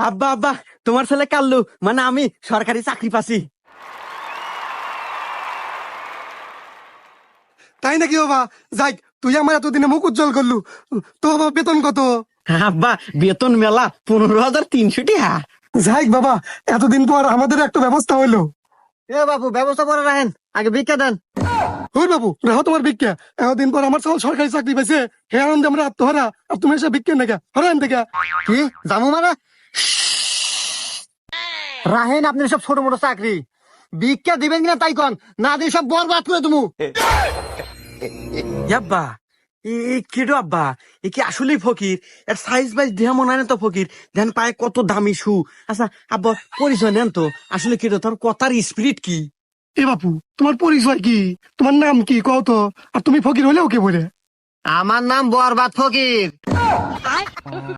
আব্বা আব্বা তোমার ছেলে কাল্লু মানে আমি সরকারি চাকরি পাচ্ছি। তাই নাকি বাবা? যাই, তুই আমার এতদিনে মুখ উজ্জ্বল করলু। তো বাবা বেতন কত? আব্বা বেতন মেলা 15,300 টাকা। যাই বাবা, এতদিন পর আমাদের একটা ব্যবস্থা হইলো। এ বাবু ব্যবস্থা করে রাখেন, আগে ভিক্ষা দেন। ওই বাবু রাহো তোমার ভিক্ষা। এতদিন পর আমার সব সরকারি চাকরি পাইছে, হে আনন্দে আমরা আত্মহারা, আর তুমি এসে ভিক্ষা নেগা হরান থেকে। কি জামু মানে রাহেন আপনি সব ছোট মোটো চাকরি ভিক্ষা দিবেন কিনা তাই কন, না দিয়ে সব বরবাদ করে তুমি। আব্বা কেডো আব্বা, এ কি আসলেই ফকির? এর সাইজ বাইজ দেহা মনে হয় না তো ফকির, দেন পায়ে কত দামি শু। আচ্ছা আব্বা পরিচয় নেন তো, আসলে কেডো তোর কথার স্পিরিট কি? এ বাপু, তোমার পরিচয় কি? তোমার নাম কি কও তো? আর তুমি ফকির হলেও কে বলে? আমার নাম বরবাদ ফকির।